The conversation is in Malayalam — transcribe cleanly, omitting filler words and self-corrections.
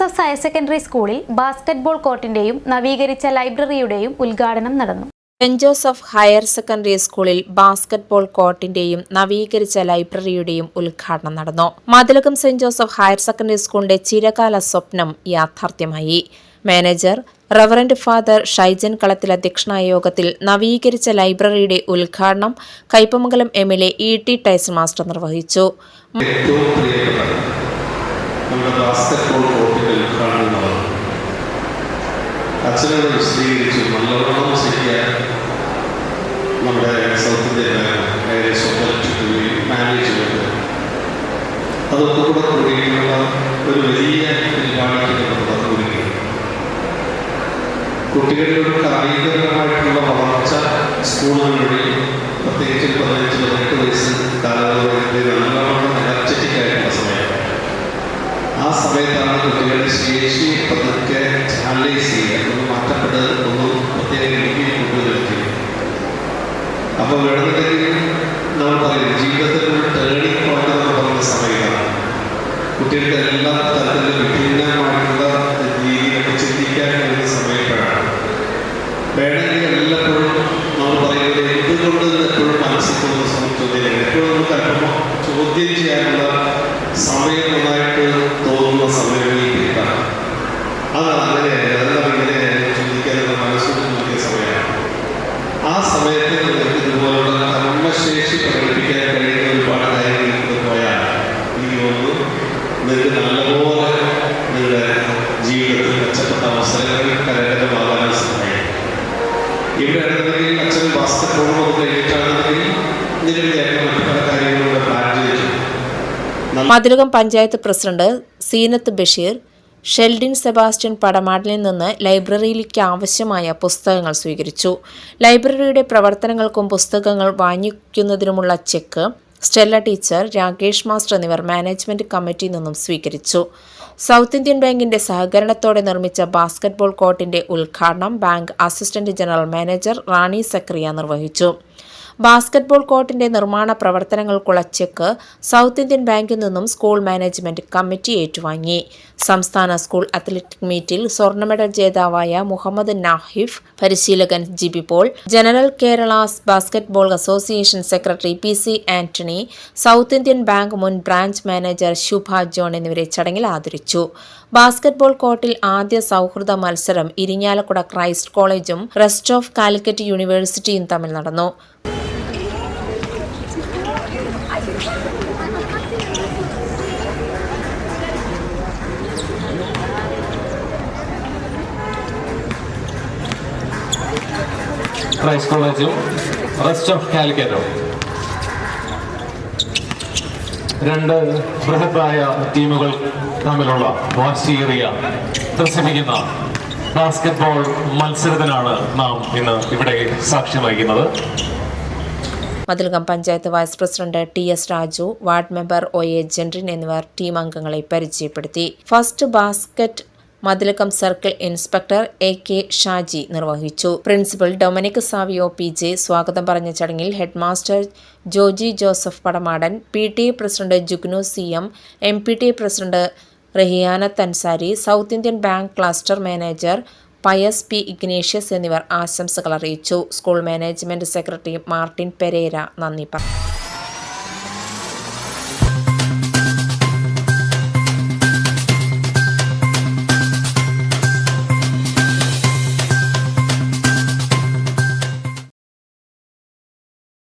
ജോസഫ്സ് ഹയർ സെക്കൻഡറി സ്കൂളിൽ ബാസ്കറ്റ്ബോൾ കോർട്ടിന്റെയും നവീകരിച്ച ലൈബ്രറിയുടെയും ഉദ്ഘാടനം നടന്നു. സെന്റ് ജോസഫ് ഹയർ സെക്കൻഡറി സ്കൂളിൽ ബാസ്കറ്റ്ബോൾ കോർട്ടിന്റെയും നവീകരിച്ച ലൈബ്രറിയുടെയും ഉദ്ഘാടനം നടന്നു. Mathilakam saint Joseph higher secondary സ്കൂളിന്റെ ചിരകാല സ്വപ്നം യാഥാർത്ഥ്യമായി. മാനേജർ റവറന്റ് ഫാദർ ഷൈജൻ കളത്തിൽ അധ്യക്ഷനായ യോഗത്തിൽ നവീകരിച്ച ലൈബ്രറിയുടെ ഉദ്ഘാടനം Kaipamangalam MLA E.T. Tyson master നിർവഹിച്ചു. അച്ഛനോട് വിശദീകരിച്ചു നല്ലോണം ശരിയായ നമ്മുടെ സൗത്ത് മാനേജ്മെന്റ് അതൊക്കെ കൂടെ കൂടിയിട്ടുള്ള ഒരു വലിയ പരിപാടിക്ക് തുടങ്ങുകയും കുട്ടികളുടെ ഒരു കായികപരമായിട്ടുള്ള വളർച്ച സ്കൂളുകളിലൂടെയും പ്രത്യേകിച്ച് 15-18 വയസ്സ് കാലഘട്ടത്തിൽ നല്ലോണം എനർജറ്റിക് ആയിട്ടുള്ള സമയം. ആ സമയത്താണ് കുട്ടികളുടെ ശേഷി പതുക്കെ ചാനലൈസ് ചെയ്യുക, ഒന്ന് മാറ്റപ്പെട്ട് ഒന്നും പ്രത്യേക രീതിയിൽ കൊണ്ടുവരുന്നത്. അപ്പോൾ വേണമെന്നുണ്ടെങ്കിൽ നമ്മൾ പറയും ജീവിതത്തിൽ ഒരു ടേണിംഗ് പോയിന്റ് എന്ന് പറയുന്ന സമയത്താണ് കുട്ടികൾക്ക് എല്ലാ തരത്തിലും വിഭിന്നമായിട്ടുള്ള രീതിയിലൊക്കെ ചിന്തിക്കാൻ കഴിയുന്ന സമയപ്പോഴാണ്. വേണമെങ്കിൽ എല്ലായ്പ്പോഴും നമ്മൾ പറയുന്നത് എന്തുകൊണ്ട് എപ്പോഴും മനസ്സിൽ തോന്നുന്ന ചോദ്യം എപ്പോഴും നമുക്ക് അല്പം ചോദ്യം ചെയ്യാനുള്ള സമയം നന്നായിട്ട് തോന്നുന്ന സമയങ്ങളിലേക്കാണ്. അതാണ് അങ്ങനെയല്ല, അതെല്ലാം ഇങ്ങനെയായാലും ചിന്തിക്കാനുള്ള മനസ്സോട് നോക്കിയ സമയമാണ്. ആ സമയത്ത് നിങ്ങൾക്ക് ഇതുപോലുള്ള കർമ്മശേഷി പ്രകടിപ്പിക്കാൻ കഴിയുന്ന ഒരുപാട് കാര്യങ്ങളിൽ പോയാൽ എനിക്ക് തോന്നുന്നു നിങ്ങൾക്ക് നല്ലപോലെ നിങ്ങളുടെ ജീവിതത്തിൽ മെച്ചപ്പെട്ട അവസരങ്ങൾ കരകരമാകാൻ സഹായിക്കും. ഇവിടെ ആണെന്നുണ്ടെങ്കിൽ അച്ഛൻ ബാസ്കറ്റ്ബോൾ കഴിഞ്ഞിട്ടാണെന്നുണ്ടെങ്കിൽ നിരവധിയായിട്ട് മറ്റു പല കാര്യങ്ങളിലൂടെ പ്ലാൻ ചെയ്തിട്ടുണ്ട്. മതിലകം പഞ്ചായത്ത് പ്രസിഡന്റ് സീനത്ത് ബഷീർ ഷെൽഡിൻ സെബാസ്റ്റ്യൻ പടമാടിൽ നിന്ന് ലൈബ്രറിയിലേക്ക് ആവശ്യമായ പുസ്തകങ്ങൾ സ്വീകരിച്ചു. ലൈബ്രറിയുടെ പ്രവർത്തനങ്ങൾക്കും പുസ്തകങ്ങൾ വാങ്ങിക്കുന്നതിനുമുള്ള check Stella teacher, Rakesh master എന്നിവർ മാനേജ്മെന്റ് കമ്മിറ്റിയിൽ നിന്നും സ്വീകരിച്ചു. സൗത്ത് ഇന്ത്യൻ ബാങ്കിന്റെ സഹകരണത്തോടെ നിർമ്മിച്ച ബാസ്കറ്റ്ബോൾ കോർട്ടിന്റെ ഉദ്ഘാടനം ബാങ്ക് അസിസ്റ്റന്റ് ജനറൽ മാനേജർ റാണി സക്രിയ നിർവഹിച്ചു. ബാസ്കറ്റ്ബോൾ കോർട്ടിന്റെ നിർമ്മാണ പ്രവർത്തനങ്ങൾക്കുള്ള ചെക്ക് സൗത്ത് ഇന്ത്യൻ ബാങ്കിൽ നിന്നും സ്കൂൾ മാനേജ്മെന്റ് കമ്മിറ്റി ഏറ്റുവാങ്ങി. സംസ്ഥാന സ്കൂൾ അത്ലറ്റിക് മീറ്റിൽ സ്വർണ്ണ മെഡൽ ജേതാവായ മുഹമ്മദ് നാഹിഫ്, പരിശീലകൻ Jibi Paul, general Kerala basketball association secretary PC Antony, South Indian Bank മുൻ ബ്രാഞ്ച് മാനേജർ ശുഭ ജോൺ എന്നിവരെ ചടങ്ങിൽ ആദരിച്ചു. ബാസ്കറ്റ്ബോൾ കോർട്ടിൽ ആദ്യ സൗഹൃദ മത്സരം ഇരിങ്ങാലക്കുട ക്രൈസ്റ്റ് കോളേജും റെസ്റ്റ് ഓഫ് കാലിക്കറ്റ് യൂണിവേഴ്സിറ്റിയും തമ്മിൽ നടന്നു. ക്രൈസ്റ്റ് കോളേജും റെസ്റ്റ് ഓഫ് കാലിക്കറ്റും രണ്ട് ബൃഹത്തായ ടീമുകൾ തമ്മിലുള്ള വാശിയേറിയ ത്രസിപ്പിക്കുന്ന ബാസ്കറ്റ്ബോൾ മത്സരത്തിനാണ് നാം ഇന്ന് ഇവിടെ സാക്ഷ്യം വഹിക്കുന്നത്. Mathilakam panchayat vice president TS Raju, ward member OA Jentrin എന്നിവർ ടീം അംഗങ്ങളെ പരിചയപ്പെടുത്തി. First basket Mathilakam circle inspector AK Shaji നിർവഹിച്ചു. പ്രിൻസിപ്പൽ ഡൊമിനിക് സാവിയോ PJ സ്വാഗതം പറഞ്ഞ ചടങ്ങിൽ head master Joji Joseph Padamadan, PTA president Jugnu CM, MPTA president Rahiyanath Ansari, South Indian Bank cluster manager Pius P. Ignatius എന്നിവർ ആശംസകൾ അറിയിച്ചു. School management secretary Martin Pereira നന്ദി പറഞ്ഞു.